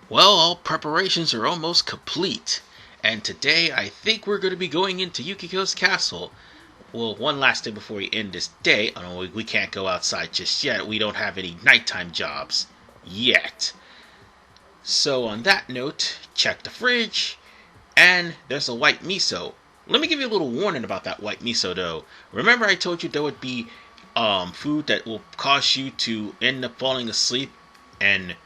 Well, all preparations are almost complete, and today I think we're going to be going into Yukiko's castle. Well, one last thing before we end this day. Oh, no, we can't go outside just yet. We don't have any nighttime jobs. Yet. So, on that note, check the fridge, and there's a white miso. Let me give you a little warning about that white miso, though. Remember I told you there would be food that will cause you to end up falling asleep and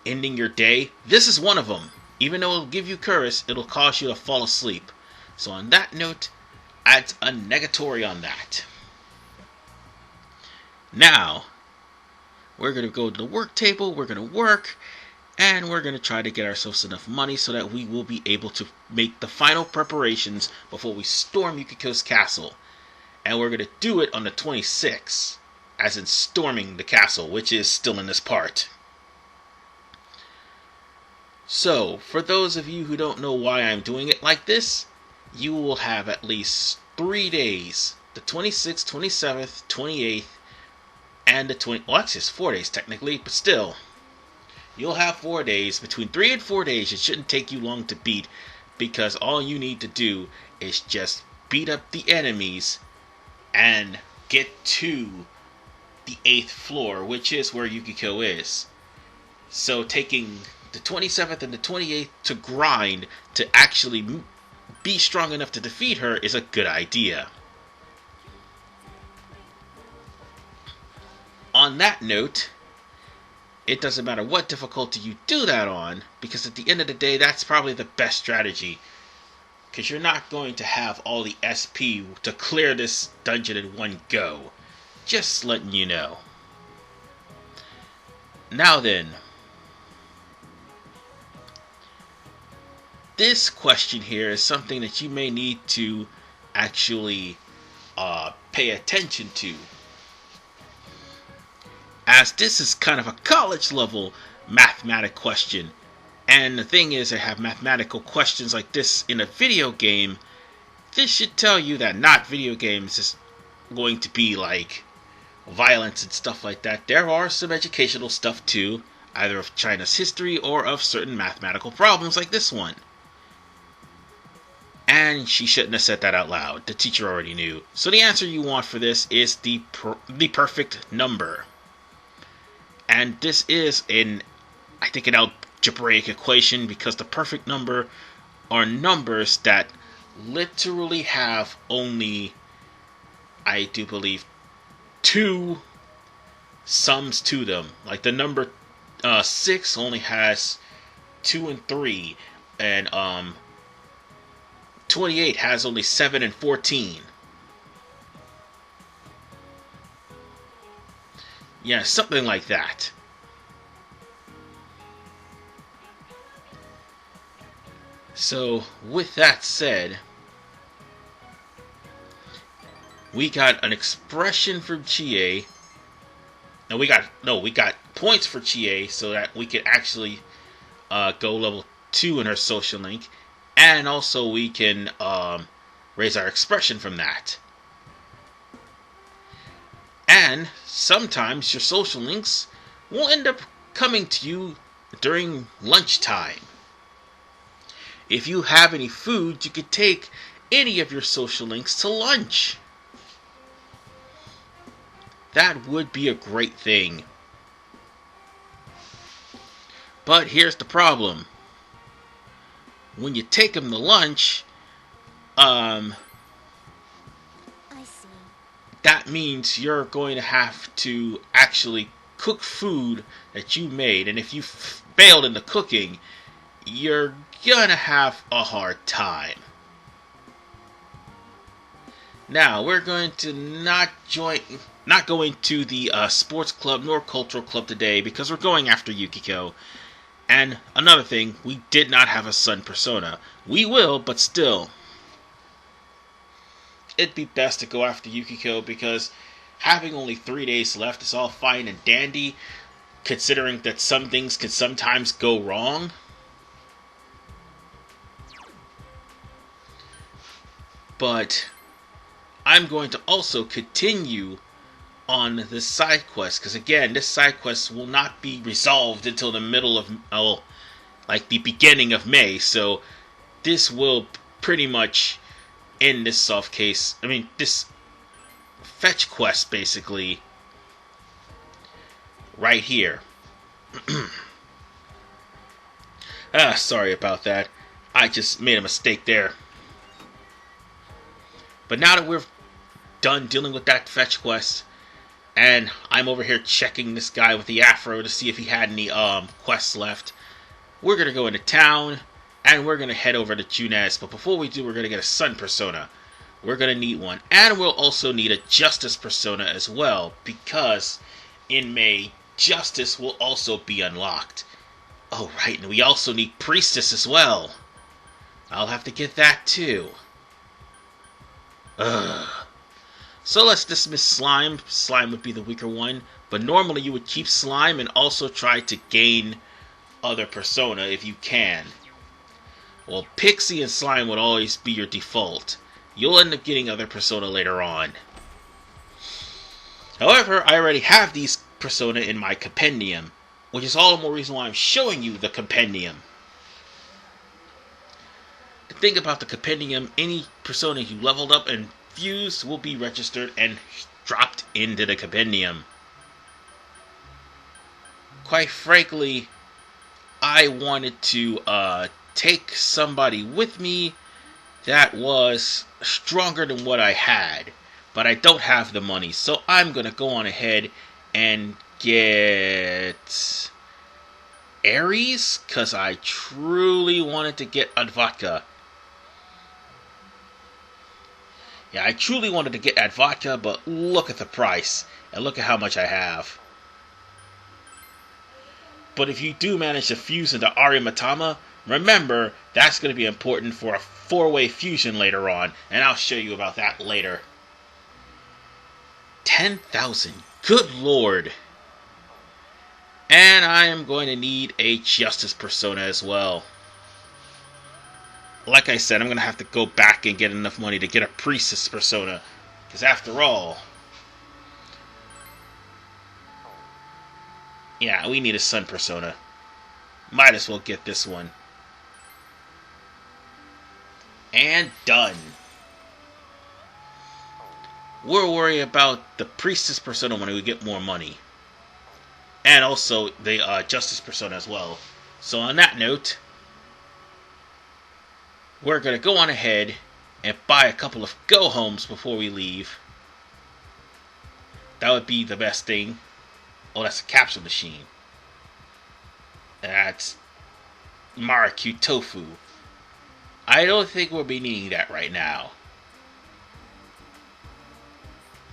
ending your day? This is one of them. Even though it'll give you courage, it'll cause you to fall asleep. So on that note, adds a negatory on that. Now, we're going to go to the work table, we're going to work, and we're going to try to get ourselves enough money so that we will be able to make the final preparations before we storm Yukiko's castle. And we're going to do it on the 26th, as in storming the castle, which is still in this part. So, for those of you who don't know why I'm doing it like this, you will have at least 3 days. The 26th, 27th, 28th, and the 20... Well, actually it's 4 days technically, but still. You'll have 4 days. Between 3 and 4 days, it shouldn't take you long to beat, because all you need to do is just beat up the enemies and get to the 8th floor, which is where Yukiko is. So taking the 27th and the 28th to grind to actually be strong enough to defeat her is a good idea. On that note, it doesn't matter what difficulty you do that on, because at the end of the day, that's probably the best strategy. Because you're not going to have all the SP to clear this dungeon in one go. Just letting you know. Now then, this question here is something that you may need to actually pay attention to, as this is kind of a college level mathematic question. And the thing is, I have mathematical questions like this in a video game. This should tell you that not video games is going to be like violence and stuff like that. There are some educational stuff too, either of China's history or of certain mathematical problems like this one. And she shouldn't have said that out loud. The teacher already knew. So the answer you want for this is the perfect number. And this is I think, an algebraic equation, because the perfect number are numbers that literally have only, I do believe, 2 sums to them. Like the number 6 only has 2 and 3, and 28 has only 7 and 14. Yeah, something like that. So, with that said, we got an expression for Chie. We got points for Chie so that we could actually go level 2 in her social link. And also we can raise our expression from that. And sometimes your social links will end up coming to you during lunchtime. If you have any food, you could take any of your social links to lunch. That would be a great thing. But here's the problem. When you take them to lunch, I see. that means you're going to have to actually cook food that you made. And if you failed in the cooking, you're gonna have a hard time. Now, we're going to not go into the sports club nor cultural club today, because we're going after Yukiko. And another thing, we did not have a sun persona. We will, but still. It'd be best to go after Yukiko, because having only 3 days left is all fine and dandy, considering that some things can sometimes go wrong. But I'm going to also continue on this side quest, because again, this side quest will not be resolved until the middle of, like the beginning of May. So this will pretty much end this soft case. I mean, this fetch quest basically right here. Sorry about that. I just made a mistake there. But now that we're done dealing with that fetch quest, and I'm over here checking this guy with the afro to see if he had any quests left, we're gonna go into town and we're gonna head over to Junez. But before we do, we're gonna get a sun persona. We're gonna need one, and we'll also need a justice persona as well, because in May, justice will also be unlocked. Oh right, and we also need priestess as well. I'll have to get that too. Ugh. So let's dismiss Slime. Slime would be the weaker one, but normally you would keep Slime and also try to gain other persona if you can. Well, Pixie and Slime would always be your default. You'll end up getting other persona later on. However, I already have these persona in my compendium, which is all the more reason why I'm showing you the compendium. The thing about the compendium, any persona you leveled up and fused will be registered and dropped into the compendium. Quite frankly, I wanted to take somebody with me that was stronger than what I had, but I don't have the money, so I'm gonna go on ahead and get Ares, because I truly wanted to get Advatka. Yeah, I truly wanted to get Advatka, but look at the price, and look at how much I have. But if you do manage to fuse into Arimatama, remember, that's going to be important for a 4-way fusion later on, and I'll show you about that later. 10,000, good lord. And I am going to need a Justice persona as well. Like I said, I'm going to have to go back and get enough money to get a Priestess persona. Because after all, yeah, we need a Sun persona. Might as well get this one. And done. We'll worry about the Priestess persona when we get more money. And also the Justice persona as well. So on that note, we're going to go on ahead and buy a couple of go-homes before we leave. That would be the best thing. Oh, that's a capsule machine. That's Maracu Tofu. I don't think we'll be needing that right now.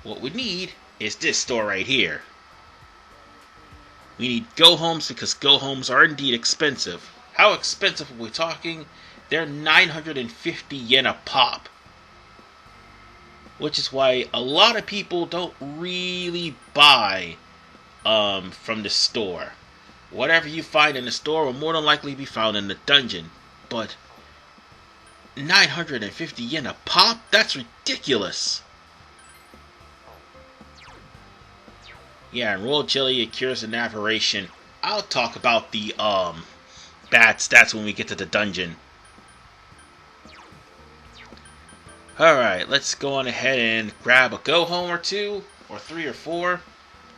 What we need is this store right here. We need go-homes because go-homes are indeed expensive. How expensive are we talking? They're 950 yen a pop. Which is why a lot of people don't really buy from the store. Whatever you find in the store will more than likely be found in the dungeon. But 950 yen a pop? That's ridiculous. Yeah, and Royal Jelly, it cures an aberration. I'll talk about the bad stats when we get to the dungeon. Alright, let's go on ahead and grab a go-home or two, or 3 or 4.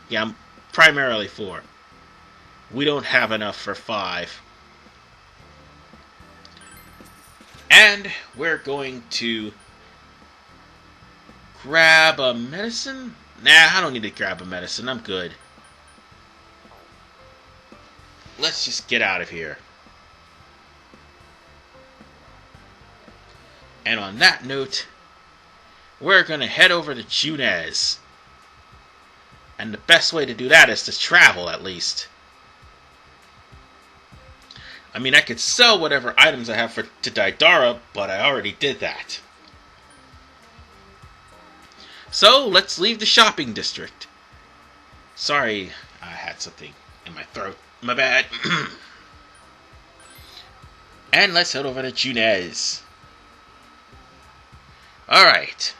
Yeah, primarily 4. We don't have enough for 5. And we're going to grab a medicine? Nah, I don't need to grab a medicine. I'm good. Let's just get out of here. And on that note, we're going to head over to Junez. And the best way to do that is to travel, at least. I mean, I could sell whatever items I have to Daidara, but I already did that. So, let's leave the shopping district. Sorry, I had something in my throat. My bad. And let's head over to Junez. Alright.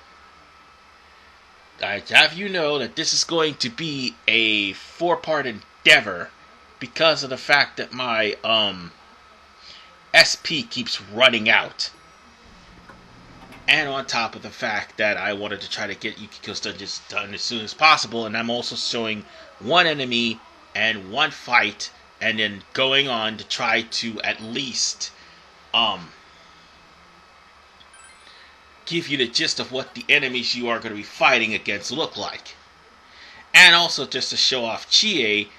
I have you know that this is going to be a 4-part endeavor because of the fact that my SP keeps running out. And on top of the fact that I wanted to try to get Yukiko's dungeons done as soon as possible, and I'm also showing one enemy and one fight, and then going on to try to at least give you the gist of what the enemies you are going to be fighting against look like. And also just to show off Chie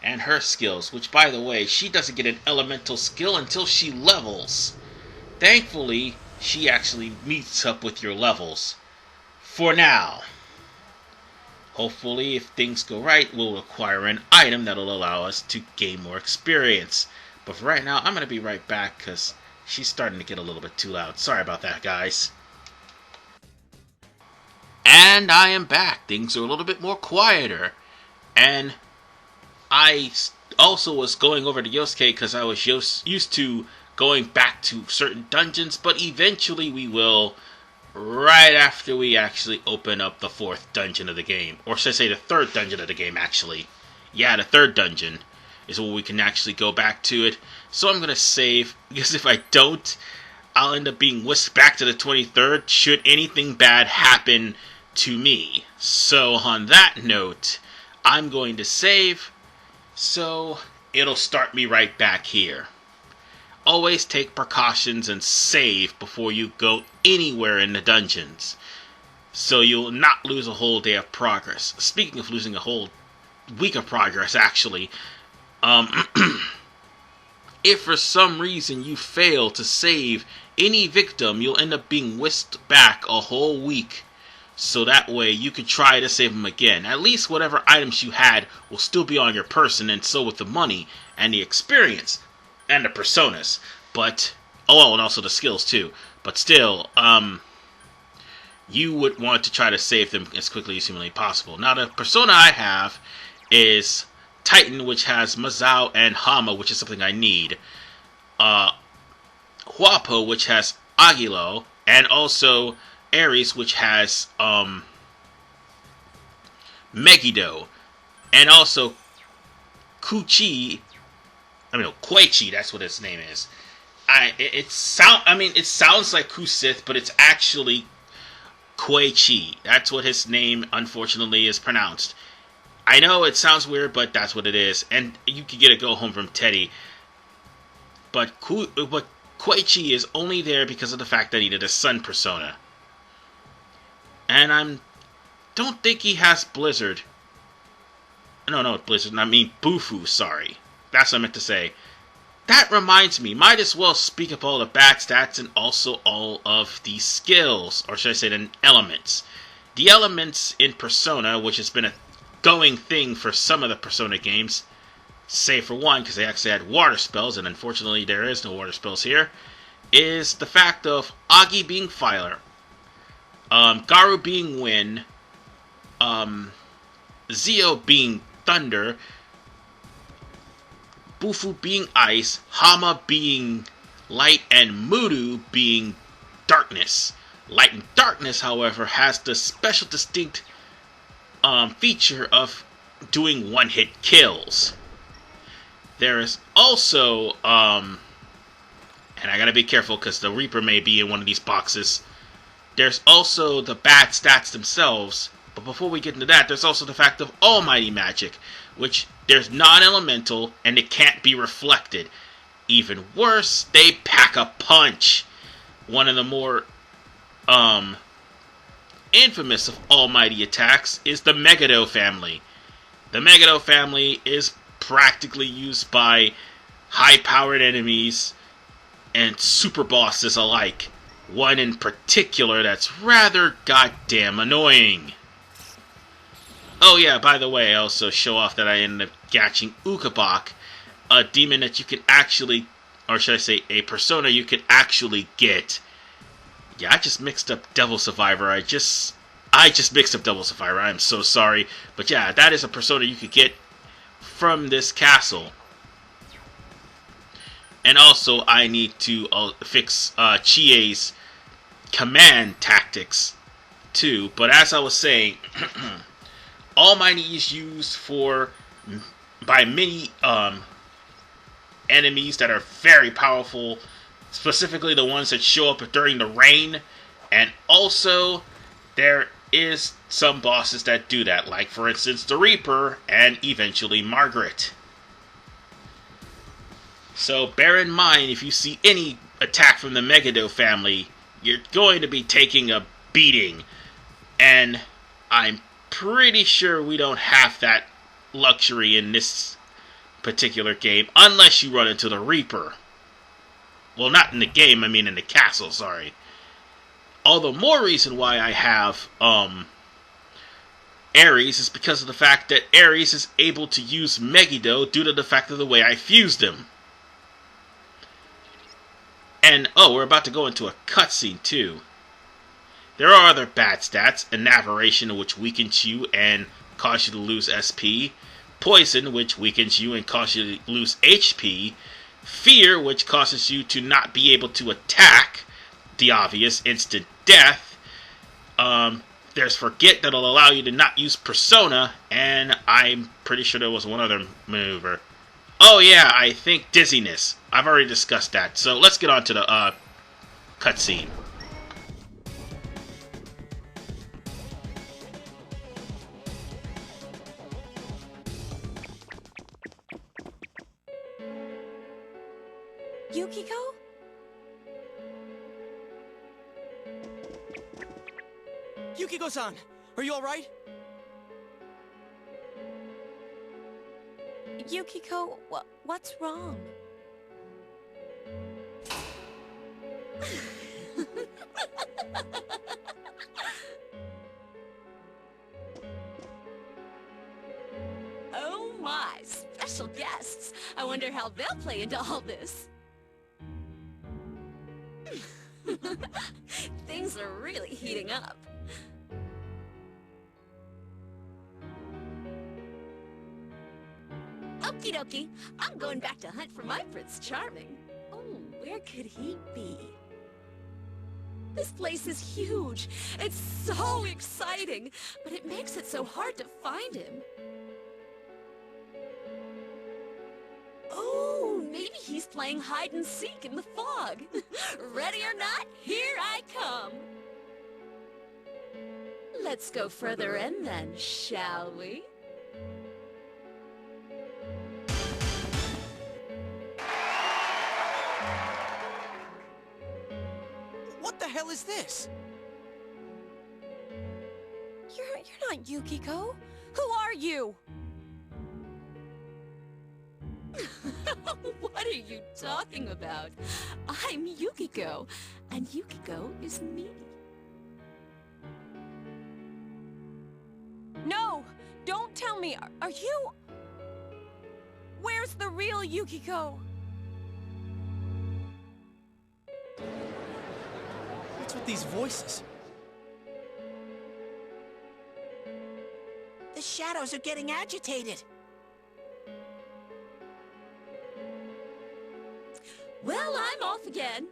and her skills, which by the way, she doesn't get an elemental skill until she levels. Thankfully, she actually meets up with your levels. For now. Hopefully, if things go right, we'll acquire an item that'll allow us to gain more experience. But for right now, I'm going to be right back because she's starting to get a little bit too loud. Sorry about that, guys. And I am back. Things are a little bit more quieter. And I also was going over to Yosuke because I was used to going back to certain dungeons, but eventually we will, right after we actually open up the 4th dungeon of the game. Or should I say the 3rd dungeon of the game, actually. Yeah, the 3rd dungeon is where we can actually go back to it. So I'm going to save, because if I don't, I'll end up being whisked back to the 23rd should anything bad happen to me. So on that note, I'm going to save, so it'll start me right back here. Always take precautions and save before you go anywhere in the dungeons, so you'll not lose a whole day of progress. Speaking of losing a whole week of progress, actually, if for some reason you fail to save any victim, you'll end up being whisked back a whole week. So that way you can try to save them again. At least whatever items you had will still be on your person, and so with the money and the experience and the personas. But, and also the skills too. But still, you would want to try to save them as quickly as humanly possible. Now the persona I have is Titan, which has Mazao and Hama, which is something I need. Huapo, which has Agilo, and also Ares, which has Megiddo, and also Kuichi, that's what his name is. It sounds like Kusith, but it's actually Koichi. That's what his name, unfortunately, is pronounced. I know it sounds weird, but that's what it is. And you can get a go home from Teddy. But Koichi is only there because of the fact that he needed a sun persona. And don't think he has Blizzard. No, Blizzard. I mean Bufu, sorry. That's what I meant to say. That reminds me, might as well speak up all the bad stats and also all of the skills, or should I say the elements. The elements in Persona, which has been a going thing for some of the Persona games, save for one, because they actually had water spells, and unfortunately there is no water spells here, is the fact of Agi being fire, Garu being wind, Zio being thunder, Bufu being ice, Hama being light, and Mudu being darkness. Light and darkness, however, has the special distinct feature of doing one-hit kills. There is also, and I gotta be careful because the Reaper may be in one of these boxes. There's also the bad stats themselves, but before we get into that, there's also the fact of Almighty Magic, which there's non-elemental and it can't be reflected. Even worse, they pack a punch. One of the more infamous of Almighty attacks is the Megiddo family. The Megiddo family is practically used by high-powered enemies and super bosses alike. One in particular that's rather goddamn annoying. Oh yeah, by the way, I also show off that I ended up catching Ukabak, a demon that you can actually, or should I say, a persona you can actually get. Yeah, I just mixed up Devil Survivor. I just mixed up Devil Survivor. I'm so sorry. But yeah, that is a persona you could get from this castle. And also, I need to fix Chie's command tactics too. But as I was saying, All Mighty is used for by many enemies that are very powerful, specifically the ones that show up during the rain, and also there is some bosses that do that, like for instance the Reaper and eventually Margaret. So bear in mind, if you see any attack from the Megado family, you're going to be taking a beating. And I'm pretty sure we don't have that luxury in this particular game, unless you run into the Reaper. Well, not in the game, I mean in the castle, sorry. All the more reason why I have Ares is because of the fact that Ares is able to use Megiddo due to the fact of the way I fused him. And, oh, we're about to go into a cutscene, too. There are other bad stats: Enamoration, which weakens you and causes you to lose SP. Poison, which weakens you and causes you to lose HP. Fear, which causes you to not be able to attack. The obvious, instant death. There's Forget, that'll allow you to not use Persona. And I'm pretty sure there was one other maneuver. Oh yeah, I think Dizziness. I've already discussed that. So let's get on to the cutscene. Yukiko? Yukiko-san, are you alright? Yukiko, what's wrong? Oh my, special guests. I wonder how they'll play into all this. Things are really heating up. Okie dokie, I'm going back to hunt for my Prince Charming. Oh, where could he be? This place is huge. It's so exciting, but it makes it so hard to find him. Oh, maybe he's playing hide and seek in the fog. Ready or not, here I come. Let's go further in then, shall we? What the hell is this? You're not Yukiko. Who are you? What are you talking about? I'm Yukiko, and Yukiko is me. No! Don't tell me! Are you... Where's the real Yukiko? What's with these voices? The shadows are getting agitated. Well, I'm off again.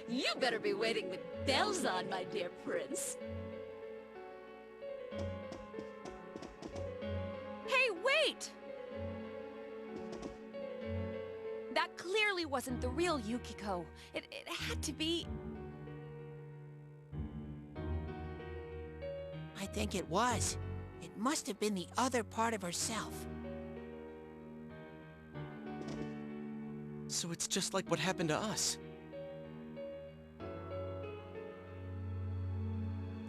You better be waiting with bells on, my dear prince. Hey, wait! That clearly wasn't the real Yukiko. It had to be... I think it was. It must have been the other part of herself. So it's just like what happened to us.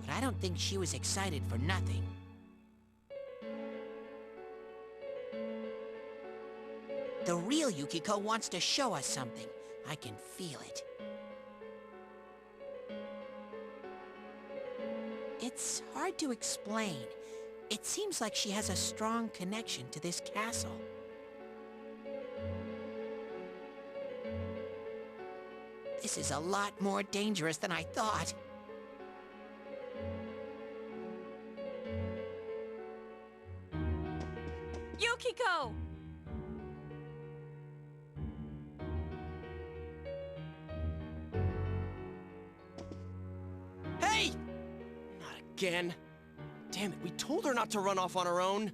But I don't think she was excited for nothing. The real Yukiko wants to show us something. I can feel it. It's hard to explain. It seems like she has a strong connection to this castle. This is a lot more dangerous than I thought. Yukiko! again. Damn it, we told her not to run off on her own.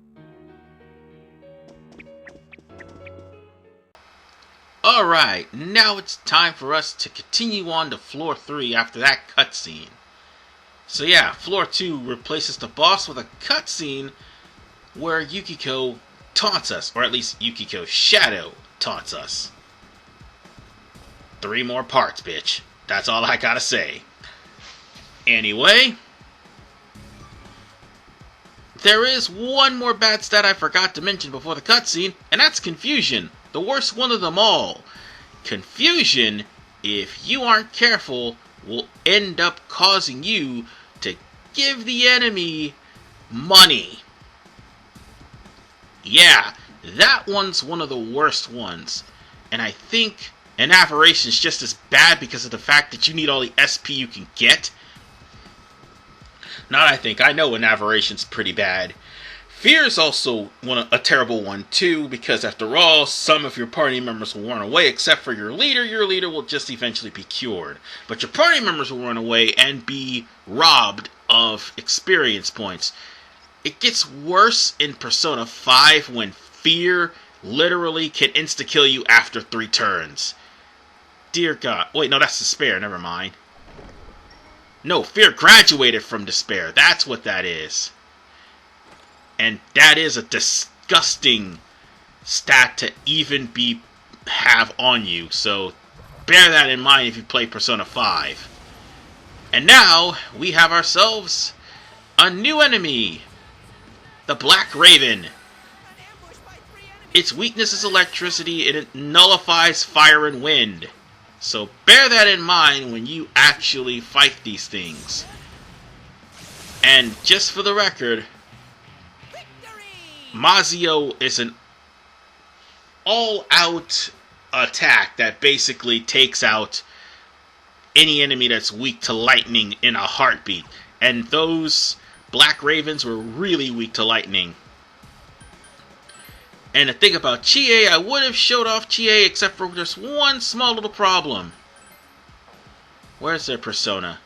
Alright, now it's time for us to continue on to floor 3 after that cutscene. So yeah, floor 2 replaces the boss with a cutscene where Yukiko taunts us, or at least Yukiko's shadow taunts us. 3 more parts, bitch. That's all I gotta say. Anyway, there is one more bad stat I forgot to mention before the cutscene, and that's confusion. The worst one of them all. Confusion, if you aren't careful, will end up causing you to give the enemy money. Yeah, that one's one of the worst ones. And I think an aberration is just as bad because of the fact that you need all the SP you can get. Not I think, I know an aberration's pretty bad. Fear is also a terrible one too, because after all, some of your party members will run away except for your leader. Your leader will just eventually be cured. But your party members will run away and be robbed of experience points. It gets worse in Persona 5 when Fear literally can insta-kill you after 3 turns. Dear God. Wait, no, that's Despair, never mind. No, Fear graduated from Despair. That's what that is. And that is a disgusting stat to even have on you. So bear that in mind if you play Persona 5. And now we have ourselves a new enemy. The Black Raven. Its weakness is electricity and it nullifies fire and wind. So bear that in mind when you actually fight these things. And just for the record, Mazio is an all-out attack that basically takes out any enemy that's weak to lightning in a heartbeat. And those Black Ravens were really weak to lightning. And the thing about Chie, I would have showed off Chie except for just one small little problem. Where's their persona?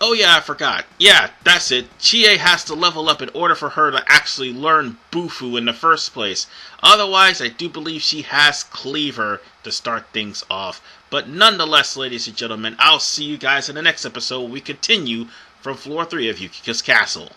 Oh yeah, I forgot. Yeah, that's it. Chie has to level up in order for her to actually learn Bufu in the first place. Otherwise, I do believe she has Cleaver to start things off. But nonetheless, ladies and gentlemen, I'll see you guys in the next episode when we continue from floor 3 of Yukiko's Castle.